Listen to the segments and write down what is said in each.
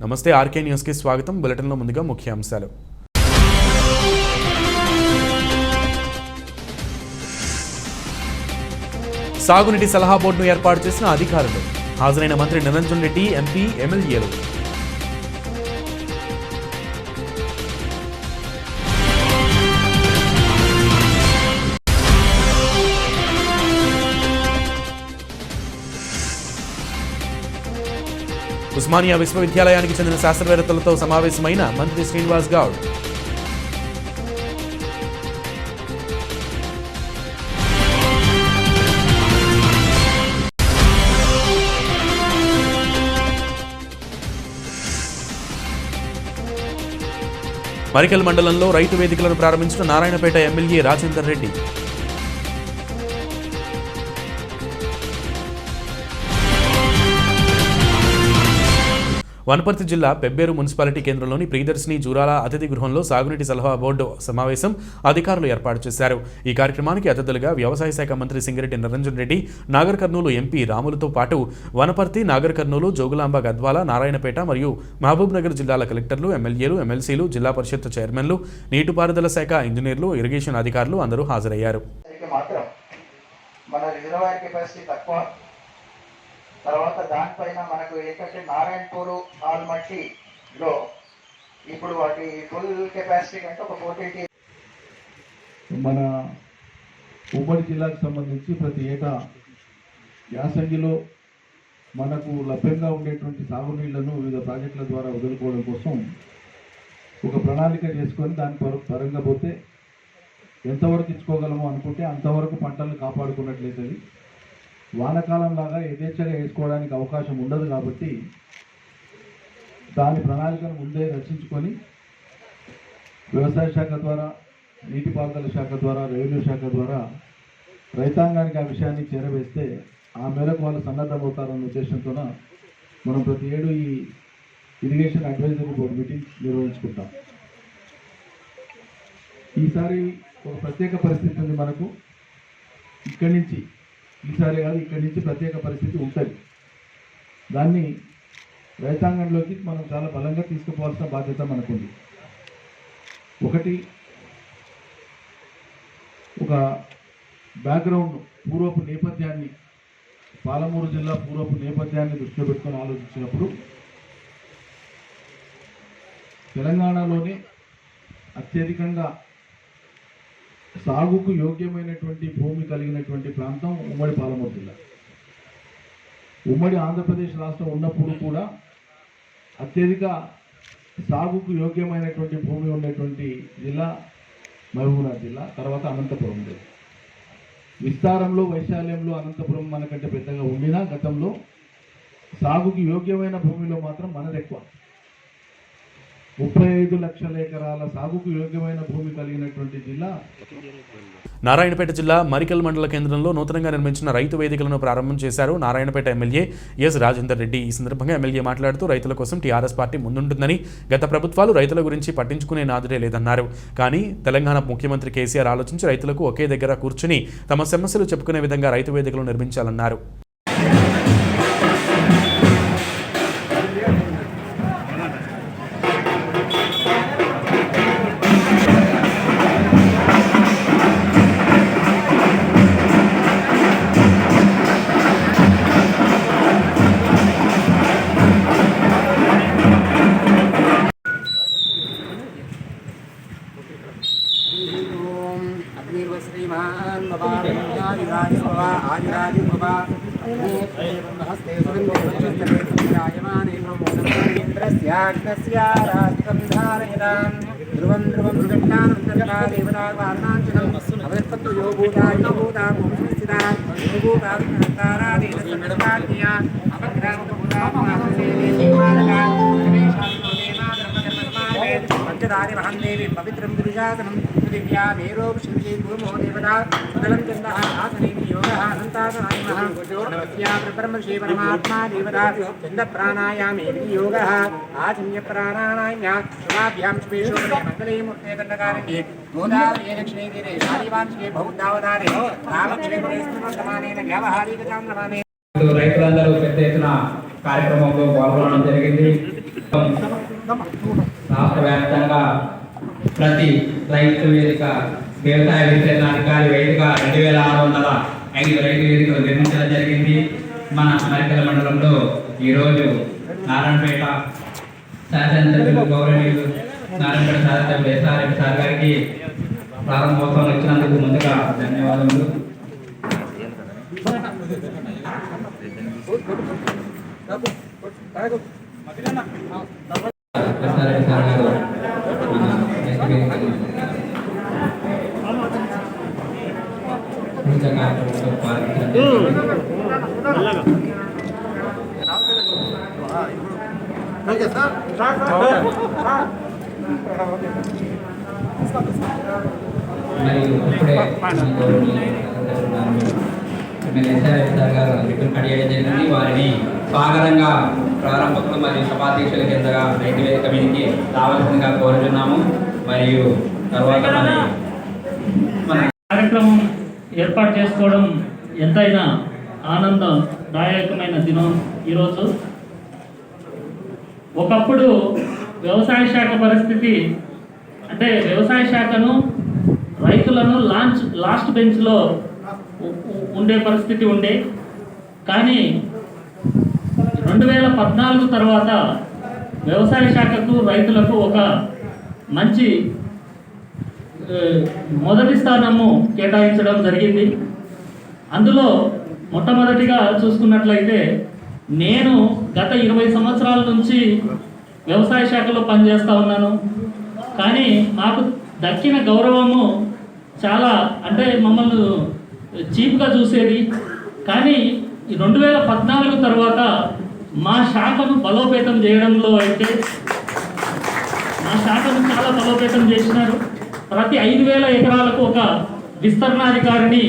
నమస్తే ఆర్కే న్యూస్కి స్వాగతం. బులెటిన్లో ముందుగా ముఖ్యాంశాలు. సాగునీటి సలహా బోర్డును ఏర్పాటు చేసిన అధికారులు. హాజరైన మంత్రి నిరంజన్ రెడ్డి, ఎంపీ, ఎమ్మెల్యేలు. ఉస్మానియా విశ్వవిద్యాలయానికి చెందిన శాస్త్రవేత్తలతో సమావేశమైన మంత్రి శ్రీనివాస్ గౌడ్. మరికల్ మండలంలో రైతు వేదికలను ప్రారంభించిన నారాయణపేట ఎమ్మెల్యే రాజేందర్ రెడ్డి. వనపర్తి జిల్లా పెబ్బేరు మున్సిపాలిటీ కేంద్రంలోని ప్రియదర్శిని జూరాల అతిథి గృహంలో సాగునీటి సలహా బోర్డు సమావేశం అధికారులు ఏర్పాటు చేశారు. ఈ కార్యక్రమానికి అతిథులుగా వ్యవసాయ శాఖ మంత్రి సింగిరెడ్డి నిరంజన్ రెడ్డి, నాగర్ కర్నూలు ఎంపీ రాములతో పాటు వనపర్తి, నాగర్ కర్నూలు, జోగులాంబ గద్వాల, నారాయణపేట మరియు మహబూబ్ నగర్ జిల్లాల కలెక్టర్లు, ఎమ్మెల్యేలు, ఎమ్మెల్సీలు, జిల్లా పరిషత్ చైర్మన్లు, నీటిపారుదల శాఖ ఇంజనీర్లు, ఇరిగేషన్ అధికారులు అందరూ హాజరయ్యారు. తర్వాత దానిపైన మనకు ఏంటంటే నారాయణపూర్ ఆల్మట్టిలో ఇప్పుడు వాటి ఫుల్ కెపాసిటీ కంటే ఒక 40 మన ఉమ్మడి జిల్లాకు సంబంధించి ప్రతి ఏటా యాసంగిలో మనకు లభ్యంగా ఉండేటువంటి సాగునీళ్లను వివిధ ప్రాజెక్టుల ద్వారా వదులుకోవడం కోసం ఒక ప్రణాళిక చేసుకొని దాని పరంగా పోతే ఎంతవరకు ఇచ్చుకోగలమో అనుకుంటే అంతవరకు పంటలను కాపాడుకున్నట్లయితే వానకాలం లాగా యథేచ్ఛగా వేసుకోవడానికి అవకాశం ఉండదు. కాబట్టి దాని ప్రణాళికను ముందే రచించుకొని వ్యవసాయ శాఖ ద్వారా, నీటిపారుదల శాఖ ద్వారా, రెవెన్యూ శాఖ ద్వారా రైతాంగానికి ఆ విషయాన్ని చేరవేస్తే ఆ మేరకు వాళ్ళు సన్నద్ధమవుతారన్న ఉద్దేశంతో మనం ప్రతి ఏడు ఈ ఇరిగేషన్ అడ్వైజరీ బోర్డు మీటింగ్ నిర్వహించుకుంటాం. ఈసారి ఒక ప్రత్యేక పరిస్థితి ఉంది మనకు. ఇక్కడి నుంచి ఈసారి కాదు, ఇక్కడి నుంచి ప్రత్యేక పరిస్థితి ఉంటుంది. దాన్ని రైతాంగంలోకి మనం చాలా బలంగా తీసుకుపోవాల్సిన బాధ్యత మనకుంది. ఒకటి, ఒక బ్యాక్గ్రౌండ్ పూర్వపు నేపథ్యాన్ని, పాలమూరు జిల్లా పూర్వపు నేపథ్యాన్ని దృష్టిలో పెట్టుకొని ఆలోచించినప్పుడు తెలంగాణలోనే అత్యధికంగా సాగుకు యోగ్యమైనటువంటి భూమి కలిగినటువంటి ప్రాంతం ఉమ్మడి పాలమూరు జిల్లా. ఉమ్మడి ఆంధ్రప్రదేశ్ రాష్ట్రం ఉన్నప్పుడు కూడా అత్యధిక సాగుకు యోగ్యమైనటువంటి భూమి ఉన్నటువంటి జిల్లా మహబూబ్నగర్ జిల్లా, తర్వాత అనంతపురం జిల్లా. విస్తారంలో, వైశాల్యంలో అనంతపురం మనకంటే పెద్దగా ఉండినా గతంలో సాగుకు యోగ్యమైన భూమిలో మాత్రం మనది ఎక్కువ. 35 లక్షల ఎకరాల సాగుకు యోగ్యమైన భూమి కలిగినటువంటి జిల్లా నారాయణపేట జిల్లా మరికల్ మండల కేంద్రంలో నూతనంగా నిర్మించిన రైతు వేదికలను ప్రారంభం చేశారు నారాయణపేట ఎమ్మెల్యే ఎస్ రాజేందర్ రెడ్డి. ఈ సందర్భంగా ఎమ్మెల్యే మాట్లాడుతూ రైతుల కోసం టీఆర్ఎస్ పార్టీ ముందుంటుందని, గత ప్రభుత్వాలు రైతుల గురించి పట్టించుకునే నాదుడే లేదన్నారు. కానీ తెలంగాణ ముఖ్యమంత్రి కేసీఆర్ ఆలోచించి రైతులకు ఒకే దగ్గర కూర్చుని తమ సమస్యలు చెప్పుకునే విధంగా రైతు వేదికలు నిర్మించాలన్నారు. పంచదారి మహందేవి పవిత్రం గిరిజాసనం దివ్యా మేరోషి గురుమో దేవతా సుదలం చంద ఆసనే యోగ అనంతాసనాయ నమస్యా బ్రహ్మ శ్రీ పరమాత్మా దేవతా చంద ప్రాణాయామే యోగ ఆచమ్య ప్రాణాయామ్య సుమాభ్యాం స్పేషోపదే మంగళే మూర్తే దండకారణ్యే గోదావరి దక్షిణే తీరే శాలివాంశే బహుదావతారే రామక్షేత్రే సమానేన వ్యావహారిక చాంద్రమానే. రైతులందరూ పెద్ద ఎత్తున కార్యక్రమంలో పాల్గొనడం జరిగింది. రాష్ట్ర వ్యాప్తంగా ప్రతి రైతు వేదిక వ్యవసాయ విస్తరణ అధికారి వేదిక 2605 రైతు వేదికలు నిర్మించడం జరిగింది. మన మరికల మండలంలో ఈరోజు నారాయణపేట శాసనసభ్యులు గౌరవనీయులు నారాయణపేట శాసనసభ్యులు SRM సార్ గారికి ప్రారంభోత్సవం ఇచ్చినందుకు ముందుగా ధన్యవాదములు. SRM సార్ గారు మరియు ఇప్పుడే జరిగింది. వారిని స్వాగతంగా ప్రారంభకులు మరియు సభాధ్యక్షుల కిందగా రైతు వేదిక మీదకి రావాల్సిందిగా కోరుతున్నాము. మరియు తర్వాత మన కార్యక్రమం ఏర్పాటు చేసుకోవడం ఎంతైనా ఆనందదాయకమైన దినం ఈరోజు. ఒకప్పుడు వ్యవసాయ శాఖ పరిస్థితి అంటే వ్యవసాయ శాఖను రైతులను లాస్ట్ బెంచ్లో ఉండే పరిస్థితి ఉండే. కానీ 2014 తర్వాత వ్యవసాయ శాఖకు రైతులకు ఒక మంచి మొదటి స్థానము కేటాయించడం జరిగింది. అందులో మొట్టమొదటిగా చూసుకున్నట్లయితే నేను గత 20 సంవత్సరాల నుంచి వ్యవసాయ శాఖలో పనిచేస్తూ ఉన్నాను. కానీ మాకు దక్కిన గౌరవము చాలా అంటే మమ్మల్ని చీప్గా చూసేది. కానీ 2014 తర్వాత మా శాఖను బలోపేతం చేయడంలో అయితే మా శాఖను చాలా బలోపేతం చేసినారు. ప్రతి 5,000 ఎకరాలకు ఒక విస్తరణాధికారిని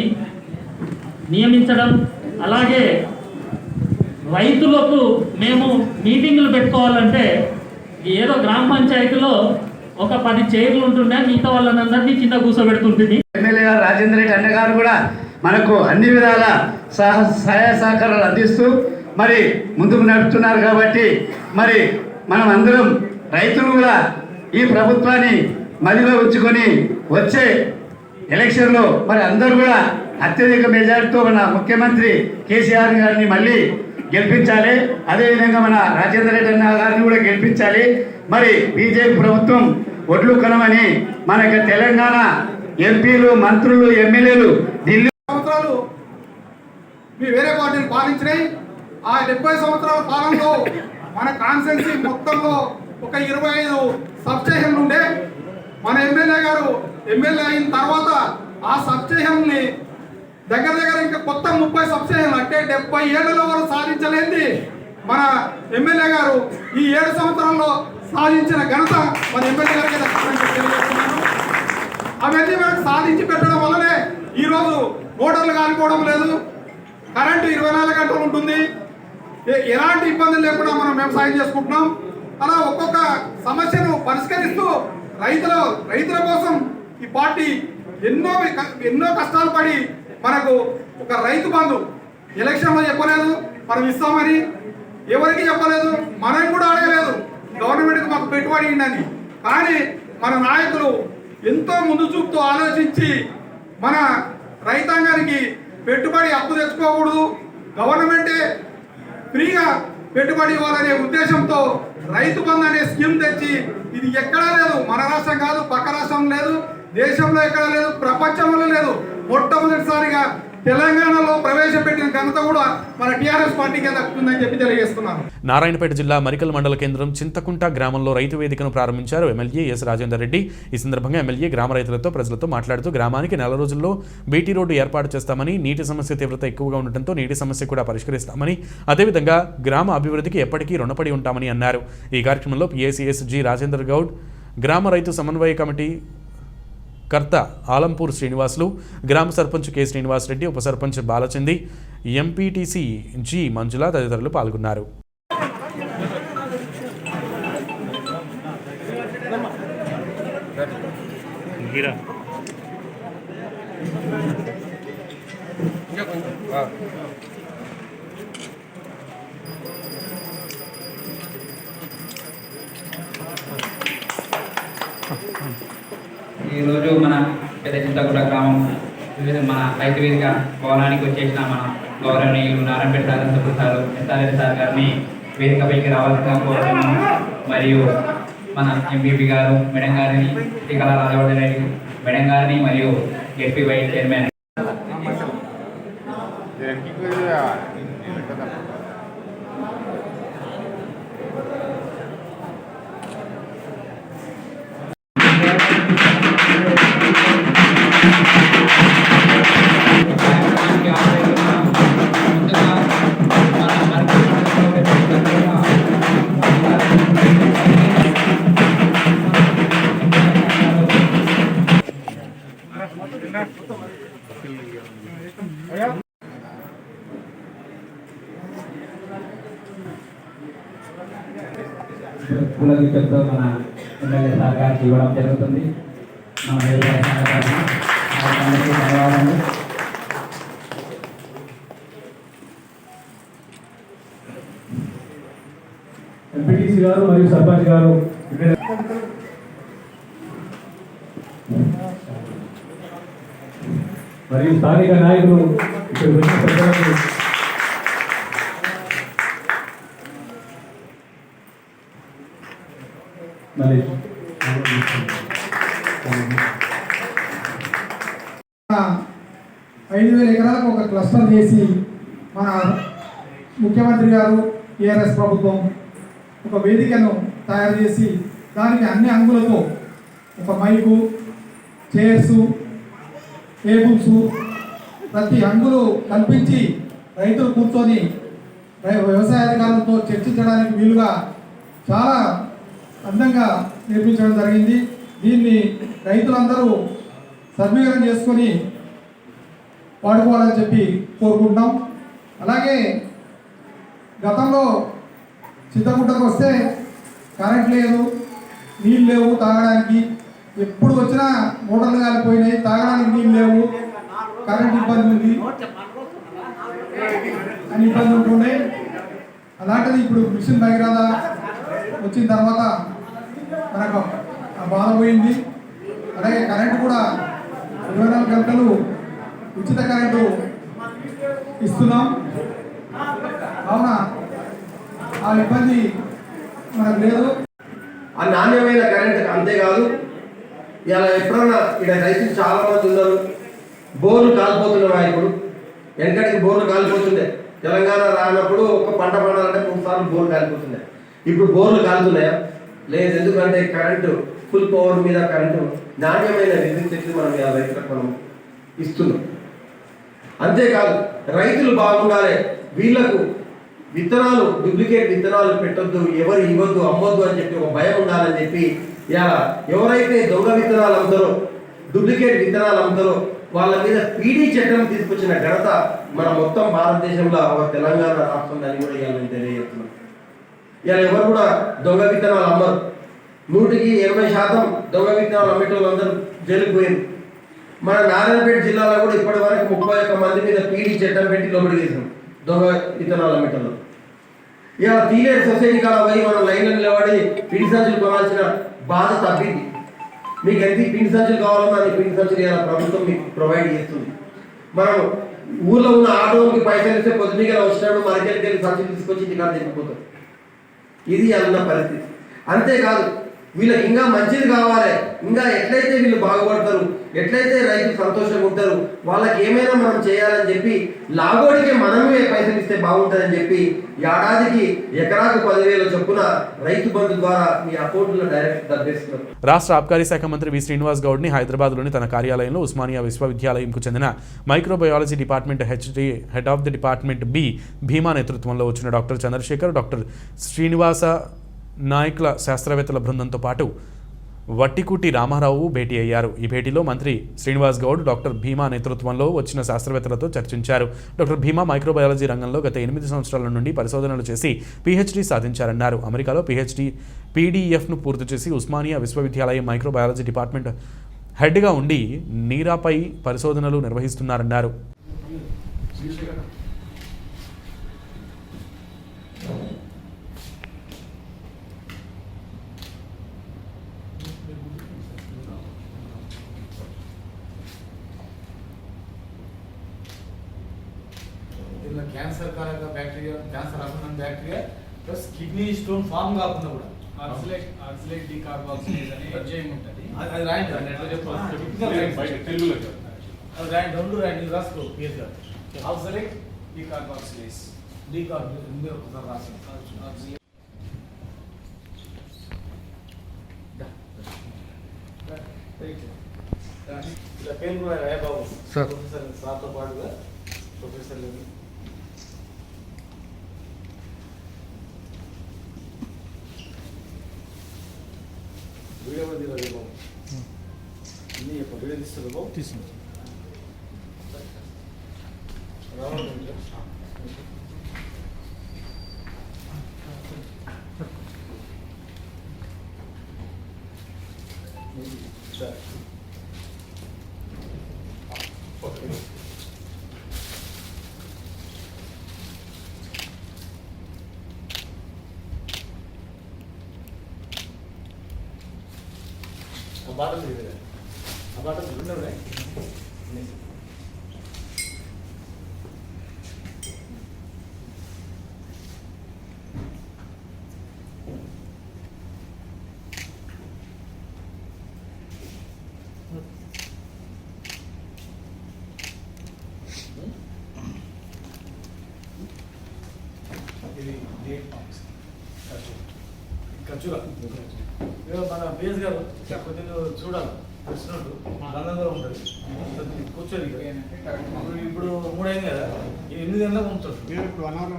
నియమించడం, అలాగే రైతులకు మేము మీటింగులు పెట్టుకోవాలంటే ఏదో గ్రామ పంచాయతీలో ఒక 10 చైర్లు ఉంటుండే, మిగతా వాళ్ళందరినీ కింద కూర్చోబెడుతుంటుంది. ఎమ్మెల్యే గారు రాజేంద్ర రెడ్డి అన్న గారు కూడా మనకు అన్ని విధాల సహాయ సహకారాలు అందిస్తూ మరి ముందుకు నడుపుతున్నారు. కాబట్టి మరి మనం అందరం రైతులు కూడా ఈ ప్రభుత్వాన్ని మదిలో ఉంచుకొని వచ్చే ఎలక్షన్లో మరి అందరూ కూడా అత్యధిక మెజార్టీతో మన ముఖ్యమంత్రి కేసీఆర్ గారిని మళ్ళీ గెలిపించాలి. అదేవిధంగా మన రాజేంద్ర రెడ్డి అన్న గారిని కూడా గెలిపించాలి. మరి బీజేపీ ప్రభుత్వం ఒడ్లు కొనమని మనకి తెలంగాణ ఎంపీలు, మంత్రులు, ఎమ్మెల్యేలు ఢిల్లీ సంవత్సరాలు మీ వేరే పార్టీలు పాలించినాయి. ఆ 70 సంవత్సరాల కాలంలో మన కాన్స్టిట్యున్సీ మొత్తంలో ఒక 25 సబ్స్టేషన్లు ఉండే. మన ఎమ్మెల్యే గారు ఎమ్మెల్యే అయిన తర్వాత ఆ సబ్స్టేషన్ని దగ్గర ఇంకా కొత్త 30 సబ్స్టేషన్లు అంటే 70 ఏళ్లలో వరకు సాధించలేంది మన ఎమ్మెల్యే గారు ఈ 7 సంవత్సరాల్లో సాధించిన ఘనత మన ఎమ్మెల్యే గారికి తెలియజేస్తున్నాను. అవన్నీ మనకు సాధించి పెట్టడం వల్లనే ఈరోజు మోటార్లు కాలిపోవడం లేదు, కరెంటు 24 గంటలు ఉంటుంది, ఎలాంటి ఇబ్బందులు లేకుండా మనం వ్యవసాయం చేసుకుంటున్నాం. అలా ఒక్కొక్క సమస్యను పరిష్కరిస్తూ రైతుల కోసం ఈ పార్టీ ఎన్నో కష్టాలు పడి మనకు ఒక రైతు బంధు ఎలక్షన్లో చెప్పలేదు, మనం ఇస్తామని ఎవరికి చెప్పలేదు, మనం కూడా అడగలేదు గవర్నమెంట్కి మాకు పెట్టుబడి అని. కానీ మన నాయకులు ఎంతో ముందు చూపుతూ ఆలోచించి మన రైతాంగానికి పెట్టుబడి అప్పు తెచ్చుకోకూడదు, గవర్నమెంటే ఫ్రీగా పెట్టుబడి ఇవ్వాలనే ఉద్దేశంతో రైతు బంధు అనే స్కీమ్ తెచ్చి ఇది ఎక్కడా లేదు, మన రాష్ట్రం కాదు, పక్క రాష్ట్రం లేదు, దేశంలో ఎక్కడ లేదు, ప్రపంచంలో లేదు, మొట్టమొదటిసారిగా తెలంగాణలో ప్రవేశపెట్టిన ఘనత కూడా మన టీఆర్ఎస్ పార్టీకే దక్కుతుందని చెప్పి తెలియజేస్తున్నాను. నారాయణపేట జిల్లా మరికల్ మండల కేంద్రం చింతకుంట గ్రామంలో రైతు వేదికను ప్రారంభించారు ఎమ్మెల్యే ఎస్ రాజేందర్ రెడ్డి. ఈ సందర్భంగా ఎమ్మెల్యే గ్రామ రైతులతో ప్రజలతో మాట్లాడుతూ గ్రామానికి 4 రోజుల్లో బీటీ రోడ్డు ఏర్పాటు చేస్తామని, నీటి సమస్య తీవ్రత ఎక్కువగా ఉండటంతో నీటి సమస్య కూడా పరిష్కరిస్తామని, అదేవిధంగా గ్రామ అభివృద్ధికి ఎప్పటికీ రుణపడి ఉంటామని అన్నారు. ఈ కార్యక్రమంలో PACS జి రాజేందర్ గౌడ్, గ్రామ రైతు సమన్వయ కమిటీ కర్త ఆలంపూర్ శ్రీనివాసులు, గ్రామ సర్పంచ్ కె శ్రీనివాస్ రెడ్డి, ఉప సర్పంచ్ బాలచంది, ఎంపీటీసీ జి మంజుల తదితరులు పాల్గొన్నారు. ఈరోజు మన పెద్ద చింతకుంట గ్రామం మన రైతు వేదిక భవనానికి వచ్చేసిన మన గౌరవనీయులు నారాయణపేట శాసనసభ్యులు సార్ ఎస్ఆర్ఎస్ సార్ గారిని వేదికపైకి రావాల్సిన కోరుతున్నాము. మరియు మన ఎంపీపీ గారు మేడం గారిని శ్రీకళ రాజవర్ధన్ రెడ్డి మేడం గారిని మరియు ఎస్పీ వైస్ చైర్మన్ పులగితో మన ఎమ్మెల్యే సార్ గారికి ఇవ్వడం జరుగుతుంది. మన ధన్యవాదాలు. ఎంపీటీసీ గారు మరియు సర్పంచ్ గారు మరియు స్థానిక నాయకులు ఇక్కడ వచ్చిన పెద్దలకు మళ్ళీ 5,000 ఎకరాలకు ఒక క్లస్టర్ చేసి మన ముఖ్యమంత్రి గారు టీఆర్ఎస్ ప్రభుత్వం ఒక వేదికను తయారు చేసి దానికి అన్ని అంగులతో ఒక మైకు, చైర్సు, టేబుల్స్ ప్రతి అంగులు కల్పించి రైతులు కూర్చొని వ్యవసాయ అధికారులతో చర్చించడానికి వీలుగా చాలా అందంగా నిర్మించడం జరిగింది. దీన్ని రైతులందరూ సద్వినియోగం చేసుకొని వాడుకోవాలని చెప్పి కోరుకుంటున్నాం. అలాగే గతంలో చింతకుంటకు వస్తే కరెంట్ లేదు, నీళ్ళు లేవు తాగడానికి. ఎప్పుడు వచ్చినా మోటార్లు కాలిపోయినాయి, తాగడానికి నీళ్ళు లేవు, కరెంట్ ఇబ్బంది ఉంది అని ఇబ్బంది ఉంటుండే. అలాంటిది ఇప్పుడు మిషన్ భగీరథ వచ్చిన తర్వాత మనకు ఆ బాధ పోయింది. అలాగే కరెంటు కూడా 24 గంటలు ఉచిత కరెంటు ఇస్తున్నాం. అవునా, ఆ ఇబ్బంది మనకు లేదు. ఆ నాణ్యమైన కరెంట్ అంతేకాదు, ఇలా ఎప్పుడన్నా ఇక్కడ రైతులు చాలా మంది ఉన్నారు, బోర్లు కాలిపోతున్నాయి. ఇప్పుడు వెనకటికి బోర్లు కాలిపోతుండే, తెలంగాణ రానప్పుడు ఒక పంట పండాలంటే 3 సార్లు బోర్లు కాలిపోతుండే. ఇప్పుడు బోర్లు కాలుతున్నాయా? లేదు. ఎందుకంటే కరెంటు ఫుల్ పవర్ మీద కరెంటు నాణ్యమైన విద్యుత్ శక్తి మనం రైతులకు మనం ఇస్తున్నాం. అంతేకాదు రైతులు బాగుండాలి, వీళ్లకు విత్తనాలు డూప్లికేట్ విత్తనాలు పెట్టొద్దు, ఎవరు ఇవ్వద్దు, అమ్మొద్దు అని చెప్పి ఒక భయం ఉండాలని చెప్పి ఇలా ఎవరైతే దొంగ విత్తనాలు అమ్ముతారో, డూప్లికేట్ విత్తనాలు అమ్ముతారో వాళ్ళ మీద పీడీ చట్టం తీసుకొచ్చిన ఘనత మన మొత్తం భారతదేశంలో ఒక తెలంగాణ రాష్ట్రం అని కూడా ఇవ్వాలని తెలియజేస్తున్నాం. ఇలా ఎవరు కూడా దొంగ విత్తనాలు అమ్మరు. 100% దొంగ విత్తనాలు అమ్మేటోళ్ళందరూ జైలుకు పోయింది. మన నారాయణపేట జిల్లాలో కూడా ఇప్పటి వరకు 31 మంది మీద పీడీ చట్టం పెట్టి లోపలికి వేసాం దొంగ విత్తనాలు అమ్మేటోళ్ళు. ఇలా తీలేరు సొసైటీ కాడ పోయి మనం లైన్లో నిలబడి పిండి సంచులు కొనాల్సిన బాధ తప్పింది. మీకు ఎంత పిండి సంచులు కావాలన్నా అది పిండి సంచులు ఇలా ప్రభుత్వం మీకు ప్రొవైడ్ చేస్తుంది. మనం ఊర్లో ఉన్న ఆటోకి పైసలు ఇస్తే పొద్దుగా వచ్చినప్పుడు మార్కెట్కి సంచులు తీసుకొచ్చి ఇంటికాడ తిరిగిపోతాం. ఇది అన్న పరిస్థితి. అంతేకాదు వీళ్ళకి ఇంకా మంచిది కావాలి, ఇంకా ఎట్లయితే వీళ్ళు బాగుపడతారు, ఎట్లయితే రైతులు సంతోషంగా ఉంటారు, వాళ్ళకి ఏమైనా మనం చేయాలని చెప్పి లాగోడికే మనమే పైసలు ఇస్తే బాగుంటుందని చెప్పి ఏడాదికి ఎకరాకు 10,000 చొప్పున రైతు బంధు ద్వారా మీ అకౌంట్లో డైరెక్ట్ దర్శిస్తున్నారు. రాష్ట్ర ఆబ్కారీ శాఖ మంత్రి వి శ్రీనివాస్ గౌడ్ని హైదరాబాద్లోని తన కార్యాలయంలో ఉస్మానియా విశ్వవిద్యాలయంకు చెందిన microbiology department head of the department B Bhima నేతృత్వంలో వచ్చిన డాక్టర్ చంద్రశేఖర్, డాక్టర్ శ్రీనివాస నాయకుల శాస్త్రవేత్తల బృందంతో పాటు వట్టికుటి రామారావు భేటీ అయ్యారు. ఈ భేటీలో మంత్రి శ్రీనివాస్ గౌడ్ డాక్టర్ భీమా నేతృత్వంలో వచ్చిన శాస్త్రవేత్తలతో చర్చించారు. డాక్టర్ భీమా మైక్రోబయాలజీ రంగంలో గత 8 సంవత్సరాల నుండి పరిశోధనలు చేసి పీహెచ్డీ సాధించారన్నారు. అమెరికాలో పీడీఎఫ్ను పూర్తి చేసి ఉస్మానియా విశ్వవిద్యాలయం మైక్రోబయాలజీ డిపార్ట్మెంట్ హెడ్గా ఉండి నీరాపై పరిశోధనలు నిర్వహిస్తున్నారన్నారు. క్యాన్సర్ కారక బ్యాక్టీరియా, క్యాన్సర్ రాకుండా bacteria plus kidney stone form కాకుండా కూడా ఆక్సిలేట్ డీకార్బాక్సిలేజ్ అనే ఎంజైమ్ ఉంటుంది. అది రాయండి, ఎట్లా చెప్తారు అది రాయండి, రెండు రాయండి, రాసుకో పిఎస్ గారు. ఆక్సిలేట్ డీకార్బాక్సిలేజ్ మీరు ఒకసారి రాసుకోండి. ఇలా పేరు కూడా రాయ బాబు సార్. ప్రొఫెసర్ సార్తో పాటుగా ప్రొఫెసర్ వీడియో కూడా తీరాలి బాబు, అన్నీ చెప్పండి. వీడియో తీస్తుంది బాబు, తీసుకుంటాం. రావాలి. సరే ఓకే. ఆ బాటలు తీయలేదు, ఆ బాటలు ఉన్నాయి. ఇది డేట్ పామ్స్ ఖర్చుగా మన బేస్ గారు కొద్దిగా చూడాలి, వచ్చినట్టు అందంగా ఉంటుంది. కూర్చొని ఇప్పుడు 3 అయింది కదా, 8 గంటలకు ఉంచుతాడు. ఇప్పుడు 1 hour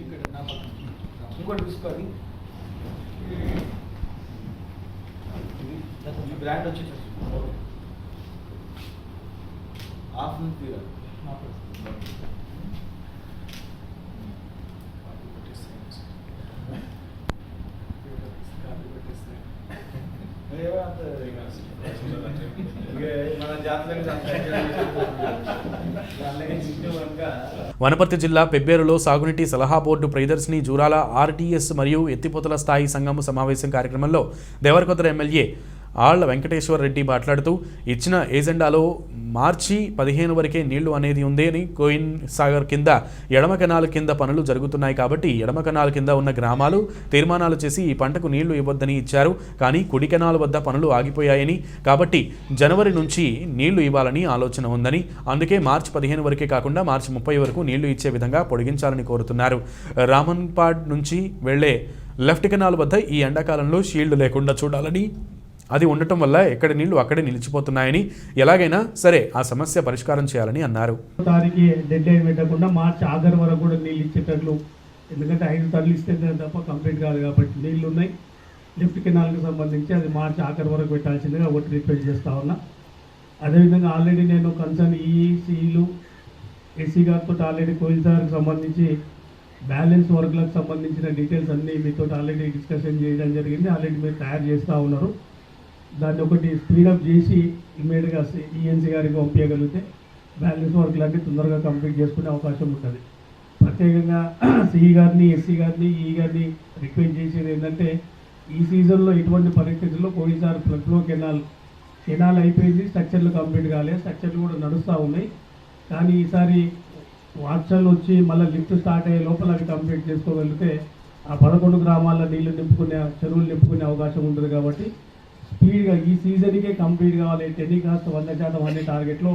ఇక్కడ నా పక్కన ఇంకోటి తీసుకోవాలి. ఈ బ్రాండ్ వచ్చి హాఫ్ నుంచి తీరాలి. వనపర్తి జిల్లా పెబ్బేరులో సాగునీటి సలహా బోర్డు ప్రియదర్శిని జూరాల ఆర్టీఎస్ మరియు ఎత్తిపోతల స్థాయి సంఘం సమావేశం కార్యక్రమంలో దేవరకొత్తూరు ఎమ్మెల్యే ఆళ్ల వెంకటేశ్వర రెడ్డి మాట్లాడుతూ ఇచ్చిన ఎజెండాలో మార్చి 15 వరకే నీళ్లు అనేది ఉంది అని, కోయిన్ సాగర్ కింద ఎడమ కెనాల్ కింద పనులు జరుగుతున్నాయి కాబట్టి ఎడమ కెనాల్ కింద ఉన్న గ్రామాలు తీర్మానాలు చేసి ఈ పంటకు నీళ్లు ఇవ్వొద్దని ఇచ్చారు, కానీ కుడి కెనాల్ వద్ద పనులు ఆగిపోయాయని, కాబట్టి జనవరి నుంచి నీళ్లు ఇవ్వాలని ఆలోచన ఉందని, అందుకే మార్చి 15 వరకే కాకుండా మార్చి 30 వరకు నీళ్లు ఇచ్చే విధంగా పొడిగించాలని కోరుతున్నారు. రామన్పాడ్ నుంచి వెళ్లే లెఫ్ట్ కెనాల్ వద్ద ఈ ఎండాకాలంలో షీల్డ్ లేకుండా చూడాలని, అది ఉండటం వల్ల ఎక్కడి నీళ్లు అక్కడే నిలిచిపోతున్నాయని, ఎలాగైనా సరే ఆ సమస్య పరిష్కారం చేయాలని అన్నారు. తారీఖు డెడ్ లైన్ పెట్టకుండా మార్చి ఆఖరి వరకు కూడా నీళ్ళు ఇచ్చేటట్లు, ఎందుకంటే 5 టన్నులు ఇస్తే తప్ప కంప్లీట్ కాదు కాబట్టి నీళ్లు ఉన్నాయి. లెఫ్ట్ కెనాల్కి సంబంధించి అది మార్చి ఆఖరి వరకు పెట్టాల్సిందిగా ఒకటి రిక్వెస్ట్ చేస్తా ఉన్నా. అదేవిధంగా ఆల్రెడీ నేను కన్సర్న్ ఈసీలు ఎస్సీ గారితో ఆల్రెడీ కోయిల్ సార్కి సంబంధించి బ్యాలెన్స్ వర్క్లకు సంబంధించిన డీటెయిల్స్ అన్నీ మీతో ఆల్రెడీ డిస్కషన్ చేయడం జరిగింది. ఆల్రెడీ మీరు తయారు చేస్తూ ఉన్నారు. దాన్ని ఒకటి స్పీడప్ చేసి ఇమ్మీడియట్గా ఈఎన్సీ గారికి పంపించగలిగితే బ్యాలెన్స్ వర్క్లు అన్నీ తొందరగా కంప్లీట్ చేసుకునే అవకాశం ఉంటుంది. ప్రత్యేకంగా సిఈ గారిని, ఎస్సీ గారిని, ఈ గారిని రిక్వెస్ట్ చేసేది ఏంటంటే, ఈ సీజన్లో ఇటువంటి పరిస్థితుల్లో పోయినసారి ఫ్లడ్లో కెనాల్ అయిపోయింది, స్ట్రక్చర్లు కంప్లీట్ కాలేదు, స్ట్రక్చర్లు కూడా నడుస్తూ ఉన్నాయి. కానీ ఈసారి వర్షాలు వచ్చి మళ్ళీ లిఫ్ట్ స్టార్ట్ అయ్యే లోపల అవి కంప్లీట్ చేసుకోగలిగితే ఆ 11 గ్రామాల్లో నీళ్లు నింపుకునే, చెరువులు నింపుకునే అవకాశం ఉంటుంది. కాబట్టి స్పీడ్గా ఈ సీజన్కే కంప్లీట్ కావాలి, టెలికాస్ట్ 100% అనే టార్గెట్లో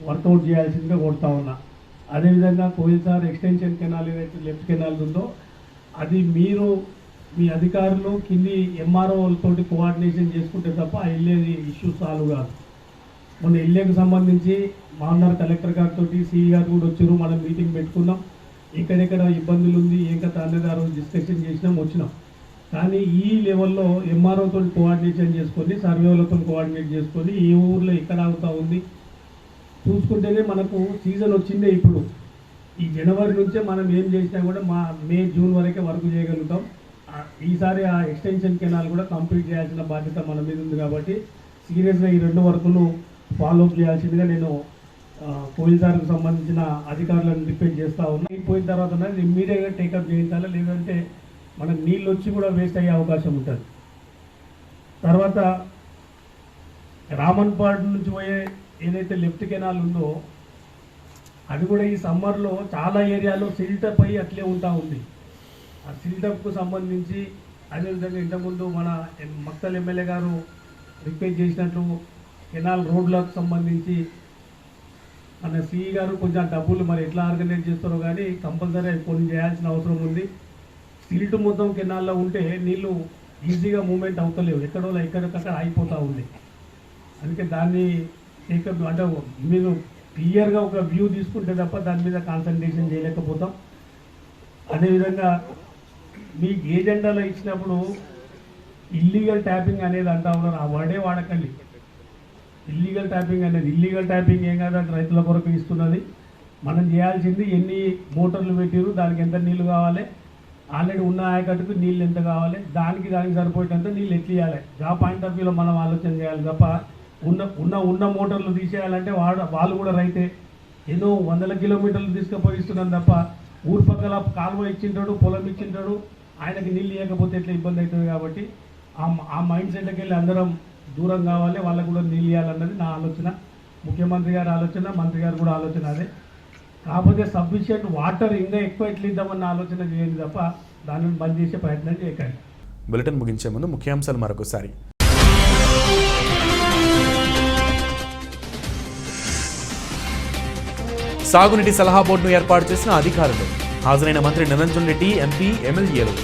వర్కౌట్ చేయాల్సిందిగా కోరుతా ఉన్నా. అదేవిధంగా కోయిల్ సార్ ఎక్స్టెన్షన్ కెనాల్ ఏదైతే లెఫ్ట్ కెనాల్ ఉందో అది మీరు మీ అధికారులు కింది ఎంఆర్ఓలతోటి కోఆర్డినేషన్ చేసుకుంటే తప్ప వెళ్ళేది ఇష్యూ సాల్వ్ కాదు. మొన్న ఎల్ఏకి సంబంధించి మామూలు కలెక్టర్ గారితో సిఈ గారు కూడా వచ్చారు, మనం మీటింగ్ పెట్టుకున్నాం. ఎక్కడెక్కడ ఇబ్బందులు ఉంది ఏం కథ అనేది ఆ రోజు డిస్కషన్ చేసినాం, వచ్చినాం. కానీ ఈ లెవెల్లో ఎంఆర్ఓతో కోఆర్డినేషన్ చేసుకొని, సర్వేలతో కోఆర్డినేట్ చేసుకొని ఏ ఊర్లో ఎక్కడ ఆగుతూ ఉంది చూసుకుంటేనే మనకు సీజన్ వచ్చిందే. ఇప్పుడు ఈ జనవరి నుంచే మనం ఏం చేసినా కూడా మే జూన్ వరకే వర్క్ చేయగలుగుతాం. ఈసారి ఆ ఎక్స్టెన్షన్ కెనాల్ కూడా కంప్లీట్ చేయాల్సిన బాధ్యత మన మీద ఉంది. కాబట్టి సీరియస్గా ఈ 2 వర్కులు ఫాలోఅప్ చేయాల్సిందిగా నేను కోయిల్ సార్కి సంబంధించిన అధికారులను రిక్వెస్ట్ చేస్తూ ఉన్నా. పోయిన తర్వాత ఇమ్మీడియట్గా టేకప్ చేయించాలి, లేదంటే మనకు నీళ్ళు వచ్చి కూడా వేస్ట్ అయ్యే అవకాశం ఉంటుంది. తర్వాత రామన్పాడ్ నుంచి పోయే ఏదైతే లెఫ్ట్ కెనాల్ ఉందో అది కూడా ఈ సమ్మర్లో చాలా ఏరియాలో సిల్టప్ అయ్యి అట్లే ఉంటా ఉంది. ఆ సిల్టప్కు సంబంధించి అదేవిధంగా ఇంతకుముందు మన మక్తల్ ఎమ్మెల్యే గారు రిక్వెస్ట్ చేసినట్లు కెనాల్ రోడ్లకు సంబంధించి మన సిఈ గారు కొంచెం డబ్బులు మరి ఎట్లా ఆర్గనైజ్ చేస్తారో కానీ కంపల్సరీ కొన్ని చేయాల్సిన అవసరం ఉంది. సిల్ట్ మొత్తం కెనాల్లో ఉంటే నీళ్లు ఈజీగా మూమెంట్ అవుతలేవు, ఎక్కడికక్కడ అయిపోతూ ఉంది. అందుకే దాన్ని అంటే మీరు క్లియర్గా ఒక వ్యూ తీసుకుంటే తప్ప దాని మీద కాన్సన్ట్రేషన్ చేయలేకపోతాం. అదేవిధంగా మీ ఏజెండాలో ఇచ్చినప్పుడు ఇల్లీగల్ ట్యాపింగ్ అనేది అంటా ఉన్నారు, ఆ వర్డే వాడకండి. ఇల్లీగల్ ట్యాపింగ్ అనేది ఇల్లీగల్ ట్యాపింగ్ ఏం కాదు, అది రైతుల కొరకు ఇస్తున్నది. మనం చేయాల్సింది ఎన్ని మోటార్లు పెట్టిరు, దానికి ఎంత నీళ్ళు కావాలి, ఆల్రెడీ ఉన్న ఆయకట్టుకు నీళ్ళు ఎంత కావాలి, దానికి సరిపోయేటంత నీళ్ళు ఎట్లియాలి. ఆ పాయింట్ ఆఫ్ వ్యూలో మనం ఆలోచన చేయాలి తప్ప ఉన్న మోటార్లు తీసేయాలంటే వాళ్ళు కూడా రైతే ఎన్నో వందల కిలోమీటర్లు తీసుకుపోయి ఇస్తున్నాం తప్ప ఊరు పక్కల కాలువ ఇచ్చింటాడు, పొలం ఇచ్చింటాడు, ఆయనకి నీళ్ళు ఇవ్వకపోతే ఎట్లా ఇబ్బంది అవుతుంది. కాబట్టి ఆ మైండ్ సెట్కి వెళ్ళి అందరం దూరం కావాలి, వాళ్ళకు కూడా నీళ్ళు ఇవ్వాలన్నది నా ఆలోచన, ముఖ్యమంత్రి గారి ఆలోచన, మంత్రి గారు కూడా ఆలోచన అదే. కాకపోతే సఫిషియెంట్ వాటర్ ఇంకా ఎక్కువ ఎట్లా ఇద్దామన్న ఆలోచన చేయండి తప్ప దానిని బంద్ చేసే ప్రయత్నం చేయకండి. బులెటిన్ ముగించే ముందు ముఖ్యాంశాలు మరొకసారి. సాగునీటి సలహా బోర్డును ఏర్పాటు చేసిన అధికారులు, హాజరైన మంత్రి నిరంజన్ రెడ్డి, ఎంపీ, ఎమ్మెల్యేలు.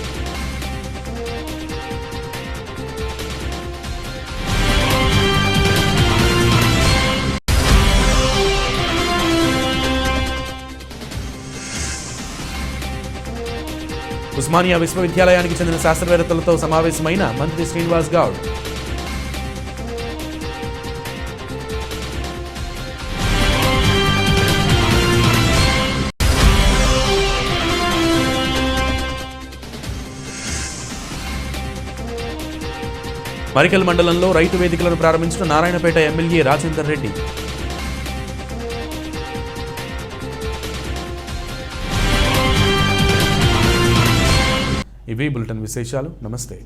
ఉస్మానియా విశ్వవిద్యాలయానికి చెందిన శాస్త్రవేత్తలతో సమావేశమైన మంత్రి శ్రీనివాస్ గౌడ్. మరికల్ మండలంలో రైతు వేదికలను ప్రారంభించిన నారాయణపేట ఎమ్మెల్యే రాజేందర్ రెడ్డి. ఇవి బులెటిన్ విశేషాలు. నమస్తే.